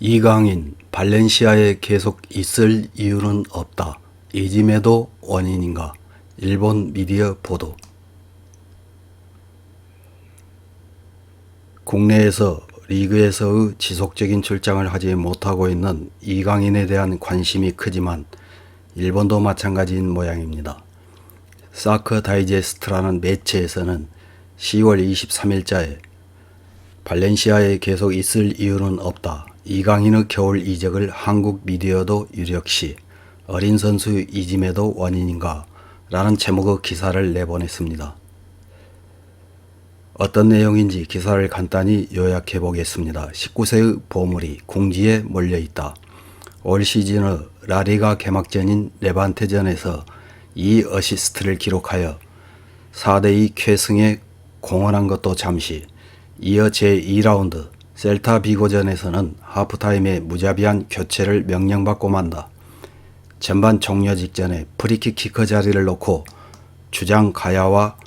이강인 발렌시아에 계속 있을 이유는 없다. 이짐에도 원인인가? 일본 미디어 보도. 국내에서 리그에서의 지속적인 출장을 하지 못하고 있는 이강인에 대한 관심이 크지만 일본도 마찬가지인 모양입니다. 사커 다이제스트라는 매체에서는 10월 23일자에 발렌시아에 계속 있을 이유는 없다. 이강인의 겨울 이적을 한국 미디어도 유력시 어린 선수 이짐에도 원인인가? 라는 제목의 기사를 내보냈습니다. 어떤 내용인지 기사를 간단히 요약해 보겠습니다. 19세의 보물이 공지에 몰려있다. 올 시즌의 라리가 개막전인 레반테전에서 2어시스트를 기록하여 4대2 쾌승에 공헌한 것도 잠시, 이어 제2라운드 셀타 비고전에서는 하프타임에 무자비한 교체를 명령받고 만다. 전반 종료 직전에 프리킥 키커 자리를 놓고 주장 가야와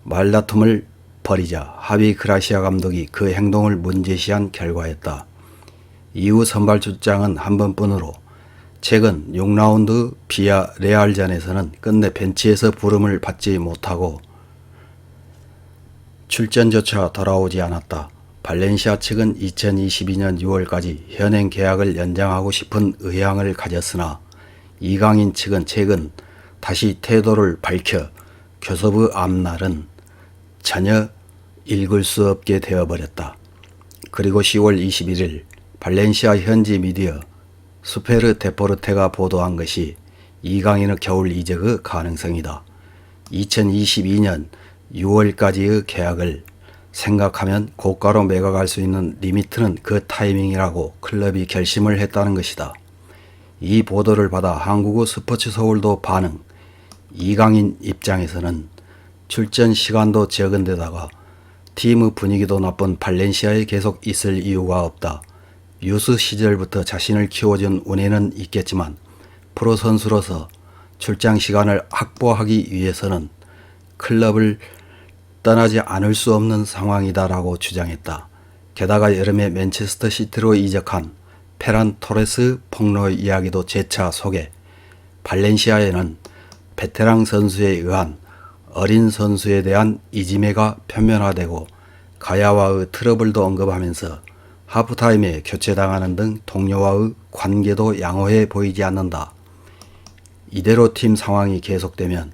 말다툼을 벌이자 하비 그라시아 감독이 그 행동을 문제시한 결과였다. 이후 선발 출장은 한 번뿐으로 최근 6라운드 비아 레알전에서는 끝내 벤치에서 부름을 받지 못하고 출전조차 돌아오지 않았다. 발렌시아 측은 2022년 6월까지 현행 계약을 연장하고 싶은 의향을 가졌으나 이강인 측은 최근 다시 태도를 밝혀 교섭의 앞날은 전혀 읽을 수 없게 되어버렸다. 그리고 10월 21일 발렌시아 현지 미디어 수페르 데포르테가 보도한 것이 이강인의 겨울 이적의 가능성이다. 2022년 6월까지의 계약을 생각하면 고가로 매각할 수 있는 리미트는 그 타이밍이라고 클럽이 결심을 했다는 것이다. 이 보도를 받아 한국의 스포츠 서울도 반응. 이강인 입장에서는 출전 시간도 적은 데다가 팀의 분위기도 나쁜 발렌시아에 계속 있을 이유가 없다. 유스 시절부터 자신을 키워준 운에는 있겠지만 프로 선수로서 출장 시간을 확보하기 위해서는 클럽을 떠나지 않을 수 없는 상황이다라고 주장했다. 게다가 여름에 맨체스터 시티로 이적한 페란 토레스 폭로 이야기도 재차 소개. 발렌시아에는 베테랑 선수에 의한 어린 선수에 대한 이지매가 표면화되고 가야와의 트러블도 언급하면서 하프타임에 교체당하는 등 동료와의 관계도 양호해 보이지 않는다. 이대로 팀 상황이 계속되면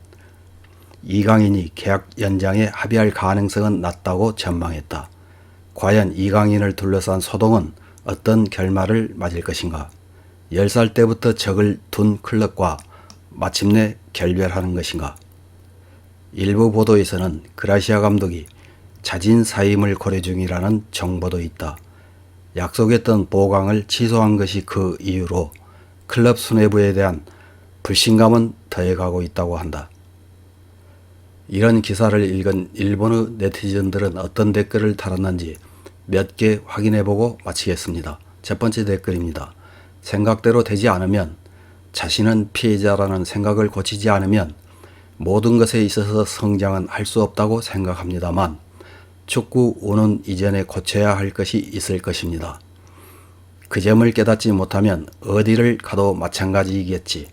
이강인이 계약 연장에 합의할 가능성은 낮다고 전망했다. 과연 이강인을 둘러싼 소동은 어떤 결말을 맞을 것인가? 10살 때부터 적을 둔 클럽과 마침내 결별하는 것인가? 일부 보도에서는 그라시아 감독이 자진 사임을 고려 중이라는 정보도 있다. 약속했던 보강을 취소한 것이 그 이유로 클럽 수뇌부에 대한 불신감은 더해가고 있다고 한다. 이런 기사를 읽은 일본의 네티즌들은 어떤 댓글을 달았는지 몇 개 확인해보고 마치겠습니다. 첫 번째 댓글입니다. 생각대로 되지 않으면, 자신은 피해자라는 생각을 고치지 않으면 모든 것에 있어서 성장은 할 수 없다고 생각합니다만 축구 운은 이전에 고쳐야 할 것이 있을 것입니다. 그 점을 깨닫지 못하면 어디를 가도 마찬가지이겠지.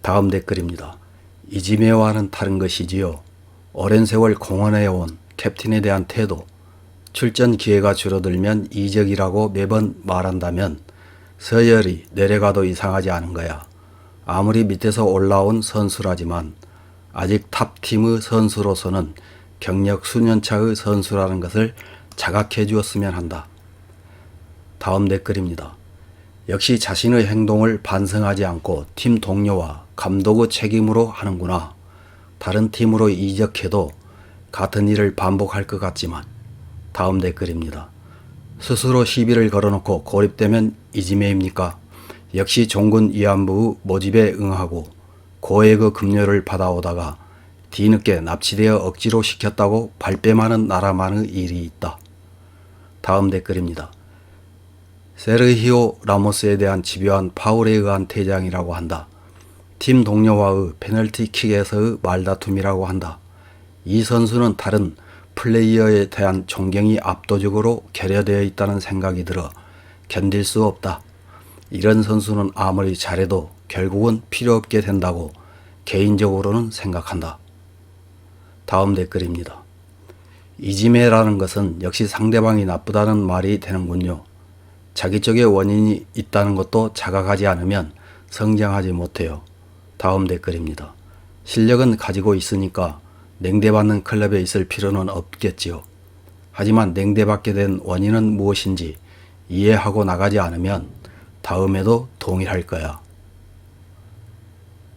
다음 댓글입니다. 이지메와는 다른 것이지요. 오랜 세월 공헌해온 캡틴에 대한 태도, 출전 기회가 줄어들면 이적이라고 매번 말한다면 서열이 내려가도 이상하지 않은 거야. 아무리 밑에서 올라온 선수라지만 아직 탑팀의 선수로서는 경력 수년차의 선수라는 것을 자각해 주었으면 한다. 다음 댓글입니다. 역시 자신의 행동을 반성하지 않고 팀 동료와 감독의 책임으로 하는구나. 다른 팀으로 이적해도 같은 일을 반복할 것 같지만. 다음 댓글입니다. 스스로 시비를 걸어놓고 고립되면 이지매입니까? 역시 종군 위안부 모집에 응하고 고액의 급료를 받아오다가 뒤늦게 납치되어 억지로 시켰다고 발뺌하는 나라만의 일이 있다. 다음 댓글입니다. 세르히오 라모스에 대한 집요한 파울에 의한 퇴장이라고 한다. 팀 동료와의 페널티킥에서의 말다툼이라고 한다. 이 선수는 다른 플레이어에 대한 존경이 압도적으로 결여되어 있다는 생각이 들어 견딜 수 없다. 이런 선수는 아무리 잘해도 결국은 필요 없게 된다고 개인적으로는 생각한다. 다음 댓글입니다. 이지매라는 것은 역시 상대방이 나쁘다는 말이 되는군요. 자기 쪽에 원인이 있다는 것도 자각하지 않으면 성장하지 못해요. 다음 댓글입니다. 실력은 가지고 있으니까 냉대받는 클럽에 있을 필요는 없겠지요. 하지만 냉대받게 된 원인은 무엇인지 이해하고 나가지 않으면 다음에도 동일할 거야.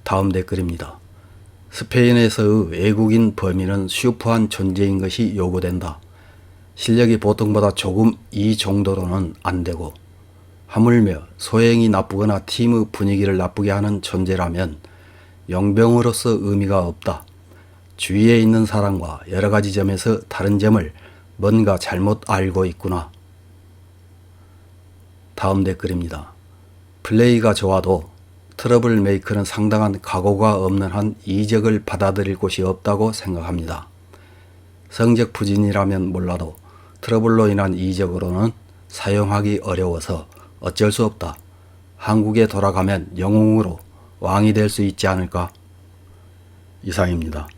다음 댓글입니다. 스페인에서의 외국인 범인은 슈퍼한 존재인 것이 요구된다. 실력이 보통보다 조금 이 정도로는 안 되고 하물며 소행이 나쁘거나 팀의 분위기를 나쁘게 하는 존재라면 용병으로서 의미가 없다. 주위에 있는 사람과 여러 가지 점에서 다른 점을 뭔가 잘못 알고 있구나. 다음 댓글입니다. 플레이가 좋아도 트러블 메이커는 상당한 각오가 없는 한 이적을 받아들일 곳이 없다고 생각합니다. 성적 부진이라면 몰라도 트러블로 인한 이적으로는 사용하기 어려워서 어쩔 수 없다. 한국에 돌아가면 영웅으로 왕이 될 수 있지 않을까? 이상입니다.